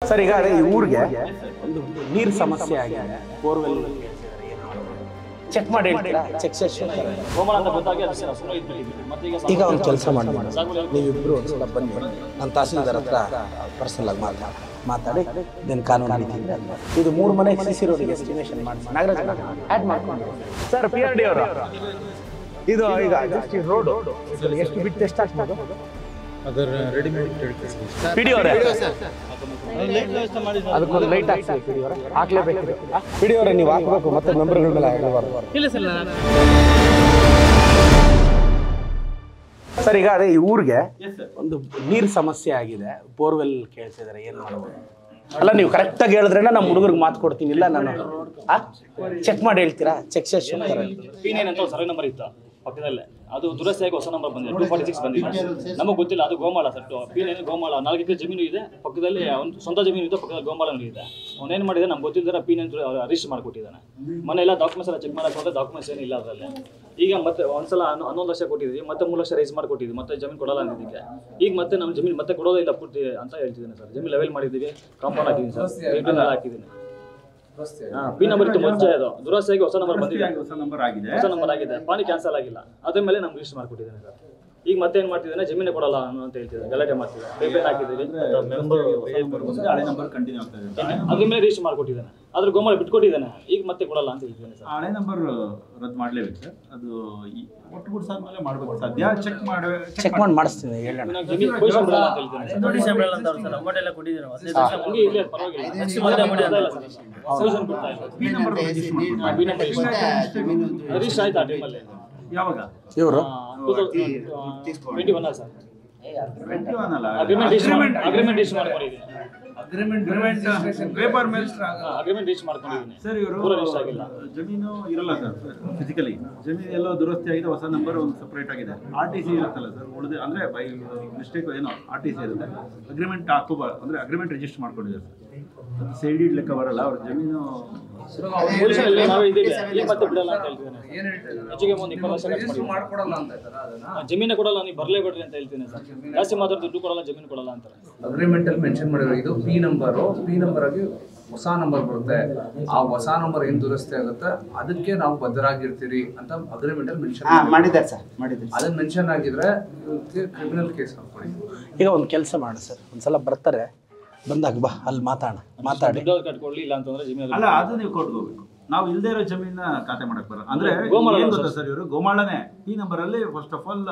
Sir ಈಗ ಈ ಊರಿಗೆ ಒಂದು ನೀರು ಸಮಸ್ಯೆ ಆಗಿದೆ, ಬೋರ್ವೆಲ್ ಚೆಕ್ ಮಾಡಿ ಹೇಳ್ತೀರಾ? ಚೆಕ್ ಸೆಷನ್ ಈಗ ಒಂದು ಕೆಲಸ ಮಾಡಿ, ನೀವಿಬ್ಬರು ಒಂದ್ಸಲ ಬನ್ನಿ, ನನ್ನ ತಹಸೀಲ್ದಾರ್ ಹತ್ರ ಪರ್ಸನಲ್ ಆಗಿ ಮಾತಾಡಿ ಇದನ್ನು ಕಾನೂನು ರೀತಿ ಇದು 3 ಮನೆ CC ರೋಡಿಗೆ ಎಸ್ಟಿಮೇಷನ್ ಮಾಡಿ ನಾಗರಾಜ್ ಆ್ಯಡ್ ಮಾಡ್ಕೊಂಡು. ಸರ್ PRD ಅವರು ಇದು ಈಗ ಜಸ್ಟ್ ಈ ರೋಡು ಎಷ್ಟು ಬಿಟ್ಟು ಎಷ್ಟು ಆಗ್ಬೋದು? ಅದರ ರೆಡಿಮೇಡ್ PD ಅವರೇ ಅದಕ್ಕೊಂದು ಲೈಟ್ ಹಾಕ್ಸಿ. PD ಅವರೇ ಹಾಕ್ಲೇಬೇಕು. PD ಅವರೇ ನೀವು ಹಾಕಬೇಕು, ಮತ್ತೆ ಮೆಂಬರ್ಗಳ ಮೇಲೆ ಹೇಳಬಾರ್ದು. ಸರ್ ಈಗ ಅದೇ ಈ ಊರಿಗೆ ಒಂದು ನೀರು ಸಮಸ್ಯೆ ಆಗಿದೆ, ಬೋರ್ವೆಲ್ ಕೇಳ್ತಿದ್ದಾರೆ, ಏನು ಮಾಡೋದು? ಅಲ್ಲ ನೀವು ಕರೆಕ್ಟಾಗಿ ಹೇಳಿದ್ರೆ ನಮ್ಮ ಹುಡುಗರಿಗೆ ಮಾತು ಕೊಡ್ತೀನಿ. ಇಲ್ಲ ನಾನು ಚೆಕ್ ಮಾಡಿ ಹೇಳ್ತೀರಾ? ಚೆಕ್ ಸೆಷನ್ ಸರ್ವೆ ನಂಬರ್ ಇತ್ತು ಪಕ್ಕದಲ್ಲೇ, ಅದು ದುರಸ್ತಿಯಾಗಿ ಹೊಸ ನಂಬರ್ ಬಂದಿದೆ, 246 ಬಂದಿದೆ. ನಮಗೆ ಗೊತ್ತಿಲ್ಲ, ಅದು ಗೋಮಾಳ ಸರ್. P9 ಗೋಮಾಳ 4 ಎಕರೆ ಜಮೀನು ಇದೆ, ಪಕ್ಕದಲ್ಲಿ ಅವ್ನು ಸ್ವಂತ ಜಮೀನು ಇದೆ, ಪಕ್ಕದಲ್ಲಿ ಗೋಮಾಳ ಇದೆ. ಅವನೇನು ಮಾಡಿದೆ ನಮ್ಗೆ ಗೊತ್ತಿಲ್ಲದ P9 ರಿಜಿಸ್ಟರ್ ಮಾಡಿಕೊಟ್ಟಿದ್ದಾನೆ. ಮನೆ ಎಲ್ಲ ಡಾಕ್ಯುಮೆಂಟ್ಸ್ ಎಲ್ಲ ಚೆಕ್ ಮಾಡಕ್ಕೆ ಹೋದ್ರೆ ಡಾಕ್ಯುಮೆಂಟ್ಸ್ ಏನಿಲ್ಲ ಅದರಲ್ಲಿ. ಈಗ ಮತ್ತೆ ಒಂದ್ಸಲ 11 ಲಕ್ಷ ಕೊಟ್ಟಿದ್ವಿ, ಮತ್ತೆ 3 ಲಕ್ಷ ರೈಸ್ ಮಾಡಿಕೊಟ್ಟಿದ್ವಿ, ಮತ್ತೆ ಜಮೀನು ಕೊಡಲ್ಲ ಅಂದಿದ್ದಕ್ಕೆ. ಈಗ ಮತ್ತೆ ನಮ್ಮ ಜಮೀನು ಮತ್ತೆ ಕೊಡೋದೇ ಇಲ್ಲ ಪೂರ್ತಿ ಅಂತ ಹೇಳ್ತಿದ್ದೇನೆ ಸರ್. ಜಮೀನು ಲೆವೆಲ್ ಮಾಡಿದ್ದೀವಿ, ಕಾಂಪೌಂಡ್ ಹಾಕಿದ್ದೀನಿ ಸರ್, ಹಾಕಿದ್ದೀನಿ. P ನಂಬರ್ ಇತ್ತು ಮುಂಚೆ, ಅದು ದುರಸ್ತಿಯಾಗಿ ಹೊಸ ನಂಬರ್ ಬಂದಿದೆ, ಹೊಸ ನಂಬರ್ ಆಗಿದೆ. ಪಾನಿ ಕ್ಯಾನ್ಸಲ್ ಆಗಿಲ್ಲ, ಅದ್ರ ಮೇಲೆ ನಮ್ಗೆ ರಿಜಿಸ್ಟರ್ ಮಾಡಿಕೊಟ್ಟಿದ್ದೇನೆ ಸರ್. ಈಗ ಮತ್ತೆ ಏನ್ ಮಾಡ್ತಿದ್ದಾನೆ, ಜಮೀನೇ ಕೊಡಲ್ಲ ಅಂತ ಹೇಳ್ತಿದ್ದಾನೆ, ಗಲಾಟೆ ಮಾಡ್ತಿದ್ದಾನೆ. ಪೇಪರ್ ಹಾಕಿದ್ದೀವಿ, ಅದ್ರ ಮೇಲೆ ರಿಜಿಸ್ಟರ್ ಮಾಡಿಕೊಟ್ಟಿದ್ದಾನೆ, ಅದ್ರ ಗೋಮಾಳ ಬಿಟ್ಕೊಟ್ಟಿದ್ದಾನೆ. ಈಗ ಮತ್ತೆ ಕೊಡಲ್ಲ ಅಂತ ಹೇಳ್ತಿದ್ದಾನೆ ಸರ್. ಹಳೆ ನಂಬರ್ ರದ್ದು ಮಾಡ್ಲೇಬೇಕು ಸರ್. ಅದು ಒಟ್ಟು ಗುಡ್ಸಾದ್ಮೇಲೆ ಮಾಡ್ಬೇಕು. ಸದ್ಯ ಚೆಕ್ ಮಾಡಿ ಮಾಡಿಸ್ತೀನಿ, ಹೇಳೋಣ. ಜಮೀನು ಪೊಸಿಷನ್ ಬಿಡಲ್ಲ ಅಂತ ಹೇಳ್ತಿದ್ದಾನೆ. ರಿಜಿಸ್ಟರ್ ಆಯ್ತು ಆ ಟೈಮಲ್ಲಿ. ಯಾವಾಗ ಇವರು 21 ಸರ್. ಅಗ್ರಿಮೆಂಟ್ ರಿಜಿಸ್ಟರ್ ಮಾಡ್ಕೊಂಡಿದ್ದೀನಿ. ಸರ್ ಇವರು ಜಮೀನು ಇರಲ್ಲ ಸರ್, ಫಿಸಿಕಲಿ ಜಮೀನು ಎಲ್ಲೋ ದುರಸ್ತಿ ಆಗಿದೆ, ಹೊಸ ನಂಬರ್ ಒಂದು ಸಪ್ರೇಟ್ ಆಗಿದೆ. RTC ಇರುತ್ತಲ್ಲ ಸರ್, ಉಳಿದು ಅಂದರೆ ಬೈ ಮಿಸ್ಟೇಕ್ ಏನೋ RTC ಇರುತ್ತೆ. ಅಗ್ರಿಮೆಂಟ್ ಅಂದರೆ ಅಗ್ರಿಮೆಂಟ್ ರಿಜಿಸ್ಟರ್ ಮಾಡ್ಕೊಂಡಿದ್ದಾರೆ ಸರ್. ಸೈಡಿಡ್ ಲೆಕ್ಕ ಬರಲ್ಲ, ಅವ್ರ ಜಮೀನು ಮತ್ತೆ ಬಿಡಲ್ಲ ಅಂತ ಹೇಳ್ತಿದ್ದಾನೆ. ಹೆಚ್ಚಿಗೆ ಒಂದು 20 ವರ್ಷ ಜಮೀನು ಕೊಡಲ್ಲ, ನೀವು ಬರಲೇಬೇಡ್ರಿ ಅಂತ ಹೇಳ್ತೀನಿ ಸರ್. ಜಾಸ್ತಿ ಮಾತ್ರ ದುಡ್ಡು ಕೊಡಲ್ಲ, ಜಮೀನು ಕೊಡಲ್ಲ ಅಂತಾರೆ. ಅಗ್ರಿಮೆಂಟ್ ಅಲ್ಲಿ ಮೆನ್ಷನ್ ಮಾಡಿರೋ ಇದು P ನಂಬರ್ ಆಗಿ ಹೊಸ ನಂಬರ್ ಬರುತ್ತೆ. ಆ ಹೊಸ ನಂಬರ್ ಏನ್ ದುರಸ್ತಿ ಆಗುತ್ತೆ ಅದಕ್ಕೆ ನಾವು ಬದ್ಧರಾಗಿರ್ತೀರಿ ಅಂತ ಅಗ್ರಿಮೆಂಟ್ ಅಲ್ಲಿ ಮೆನ್ಷನ್ ಮಾಡಿದ್ದಾರೆ ಸರ್, ಮಾಡಿದ್ದಾರೆ. ಅದನ್ನ ಮೆನ್ಷನ್ ಆಗಿದ್ರೆ ಕ್ರಿಮಿನಲ್ ಕೇಸ್ ಹಾಕೊಳ್ಳಿ. ಈಗ ಒಂದು ಕೆಲಸ ಮಾಡಿ ಸರ್, ಒಂದ್ಸಲ ಬರ್ತಾರೆ, ಬಂದಾಗ ಬಾ ಅಲ್ಲಿ ಮಾತಾಡಿ ಕಟ್ಕೊಳ್ಳಿ, ಇಲ್ಲ ಅಂತಂದ್ರೆ ಜಮೀನು ಅಲ್ಲ, ಅದು ನೀವು ಕೊಟ್ಕೋಬೇಕು. ನಾವು ಇಲ್ಲದೆ ಇರೋ ಜಮೀನ ಖಾತೆ ಮಾಡಕ್ ಬರಲ್ಲ. ಅಂದ್ರೆ ಏನ್ ಗೊತ್ತಾ ಸರ್, ಇವರು ಗೋಮಾಳನೇ P ನಂಬರ್ ಅಲ್ಲಿ ಫಸ್ಟ್ ಆಫ್ ಆಲ್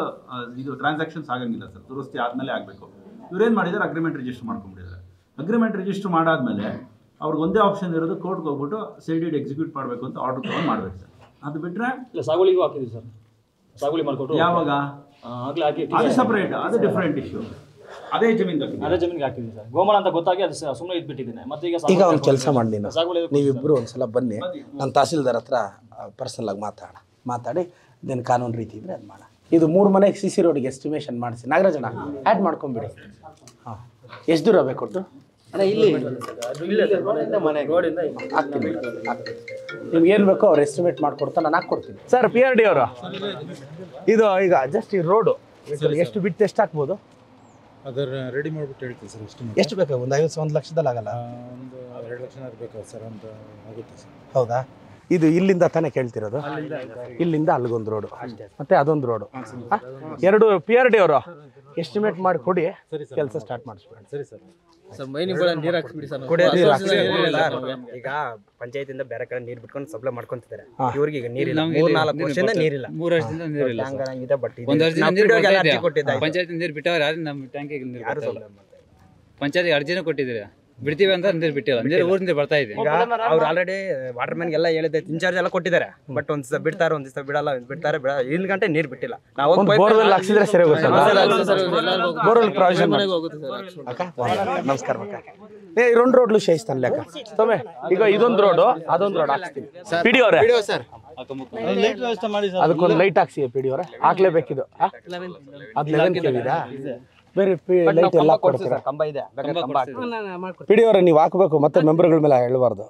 ಇದು ಟ್ರಾನ್ಸಾಕ್ಷನ್ಸ್ ಆಗಂಗಿಲ್ಲ ಸರ್, ದುರಸ್ತಿ ಆದ್ಮೇಲೆ ಆಗ್ಬೇಕು. ಇವ್ರೇನ್ ಮಾಡಿದಾರೆ, ಅಗ್ರಿಮೆಂಟ್ ರಿಜಿಸ್ಟರ್ ಮಾಡ್ಕೊಂಡ್ಬಿಟ್ಟಿದ್ದಾರೆ. ಅಗ್ರಿಮೆಂಟ್ ರಿಜಿಸ್ಟರ್ ಮಾಡಾದ್ಮೇಲೆ ಅವ್ರಿಗೆ ಒಂದೇ ಆಪ್ಷನ್ ಇರೋದು, ಕೋರ್ಟ್ಗೆ ಹೋಗ್ಬಿಟ್ಟು ಸೈಡಿಡ್ ಎಕ್ಸಿಕ್ಯೂಟ್ ಮಾಡಬೇಕು ಅಂತ ಆರ್ಡರ್ ತಗೊಂಡು ಮಾಡ್ಬೇಕು ಸರ್. ಅದು ಬಿಟ್ರೆ ಇಲ್ಲ, ಸಾಗುವಳಿಗೂ ಹಾಕಿದ್ವಿ ಸರ್, ಸಾಗುವಳಿ ಮಾಡ್ಕೊಟ್ಟು. ಯಾವಾಗ ಆಗ್ಲೇ ಹಾಕಿ, ಅದು ಸಪರೇಟ್, ಅದು ಡಿಫ್ರೆಂಟ್ ಇಶ್ಯೂ. ಅದೇ ಜಮೀನಿಗೆ ಹಾಕಿದ್ವಿ ಸರ್. ಗೋಮಾಳ ಅಂತ ಗೊತ್ತಾಗಿ ಅದು ಸುಮ್ಮನೆ ಇದ್ಬಿಟ್ಟಿದ್ದೇನೆ. ಮತ್ತೆ ಈಗ ಒಂದು ಕೆಲಸ ಮಾಡಿ, ನೀವಿಬ್ಬರು ಒಂದ್ಸಲ ಬನ್ನಿ, ನನ್ನ ತಹಸೀಲ್ದಾರ್ ಹತ್ರ ಪರ್ಸನಲ್ ಆಗಿ ಮಾತಾಡಿ ಇದನ್ನು ಕಾನೂನು ರೀತಿ ಇದ್ರೆ ಅದು ಮಾಡೋಣ. ಇದು 3 ಮನೆ CC ರೋಡಿಗೆ ಎಸ್ಟಿಮೇಷನ್ ಮಾಡಿಸಿ. ನಾಗರಾಜಣ್ಣ ಆ್ಯಡ್ ಮಾಡ್ಕೊಂಬಿಡಿ. ಹಾಂ, ಎಷ್ಟು ದೂರ ಬೇಕು ಕೊಟ್ಟು? ಹಾಕ್ತೀನಿ, ನಿಮ್ಗೆ ಏನು ಬೇಕೋ ಅವ್ರು ಎಸ್ಟಿಮೇಟ್ ಮಾಡಿಕೊಡ್ತಾ ನಾನು ಹಾಕ್ಕೊಡ್ತೀನಿ. ಸರ್ PRD ಅವರು ಇದು ಈಗ ಜಸ್ಟ್ ಈ ರೋಡು ಎಷ್ಟು ಬಿಟ್ಟು ಎಷ್ಟು ಹಾಕ್ಬೋದು? ಅದರ ರೆಡಿ ಮಾಡಿಬಿಟ್ಟು ಹೇಳ್ತೀವಿ ಸರ್. ಎಷ್ಟು ಬೇಕು? ಒಂದು 1 ಲಕ್ಷದಲ್ಲಿ ಆಗಲ್ಲ, ಒಂದು 2 ಲಕ್ಷ ಬೇಕಾಗುತ್ತೆ ಸರ್ ಅಂತ ಆಗುತ್ತೆ ಸರ್. ಹೌದಾ? ಇದು ಇಲ್ಲಿಂದ ತಾನೇ ಕೇಳ್ತಿರೋದು? ಇಲ್ಲಿಂದ ಅಲ್ಲಿಗೊಂದು ರೋಡು, ಮತ್ತೆ ಅದೊಂದು ರೋಡು, 2 PRD ಅವರು ಎಸ್ಟಿಮೇಟ್ ಮಾಡಿ ಕೊಡಿ, ಕೆಲಸ ಸ್ಟಾರ್ಟ್ ಮಾಡಿಸ್ಬಿಡಿ. ಸರಿ ಸರ್. ಈಗ ಪಂಚಾಯತಿಂದ ಬೇರೆ ಕಡೆ ನೀರ್ ಬಿಟ್ಕೊಂಡು ಸಪ್ಲೈ ಮಾಡ್ಕೊಂತಿದ್ದಾರೆ. ಇವ್ರಿಗೆ ಈಗ ನೀರಿಲ್ಲ, 3-4 ವರ್ಷದಿಂದ ನೀರಿಲ್ಲ. 3 ವರ್ಷದಿಂದ ನೀರಿಲ್ಲ. ಪಂಚಾಯತ್ ನೀರು ಬಿಟ್ಟವ್ರೆ, ನಮ್ಮ ಟ್ಯಾಂಕಿಗೆ ನೀರು ಪಂಚಾಯತ್ ಅರ್ಜಿನೂ ಕೊಟ್ಟಿದ್ದೀರಿ, ಬಿಡ್ತೀವಿ ಅಂತ ನೀರು ಬಿಟ್ಟಿಲ್ಲ. ನೀರು ಊರಿಂದ ಬರ್ತಾ ಇದೆ. ಈಗ ಅವ್ರು ಆಲ್ರೆಡಿ ವಾಟರ್ ಮ್ಯಾನ್ ಎಲ್ಲ ಹೇಳಿದೆ, ಇನ್ಚಾರ್ಜ್ ಎಲ್ಲ ಕೊಟ್ಟಿದ್ದಾರೆ. ಬಟ್ ಒಂದ್ ದಿವಸ ಬಿಡ್ತಾರೆ, ಒಂದ್ ದಿವಸ ಬಿಡಲ್ಲ, ಬಿಡ್ತಾರೆ. ಇಲ್ಲಿ ಗಂಟೆ ನೀರು ಬಿಟ್ಟಿಲ್ಲ. ನಾವು ಬೋರ್ವೆಲ್ ಹಾಕ್ಸಿದ್ರೆ ಸರಿ ಹೋಗುತ್ತೆ. ಬೋರ್ವೆಲ್ ಪ್ರಾವಿಷನ್ ನಮಸ್ಕಾರ. ಏ 2 ರೋಡ್ಲು ಶೇಯಿಸ್ತಾನೆ ಲೆಕ್ಕ ತೊಮೆ. ಈಗ ಇದೊಂದು ರೋಡು, ಅದೊಂದು ರೋಡ್ ಹಾಕ್ಸ್ತೀನಿ. PD ಅವರೇ ಅದಕ್ಕೊಂದು ಲೈಟ್ ಹಾಕ್ಸಿ. PD ಅವರೇ ಹಾಕ್ಲೇಬೇಕಿದು. ಅದು 11 ಕೇಳಿದಾ? ಬೇರೆ ಲೈಟ್ ಎಲ್ಲ ಕೊಡ್ತೀರಾ? ಕಂಬ ಇದೆ, PD ಅವರೇ ನೀವು ಹಾಕಬೇಕು, ಮತ್ತೆ ಮೆಂಬರ್ಗಳ ಮೇಲೆ ಹೇಳಬಾರ್ದು.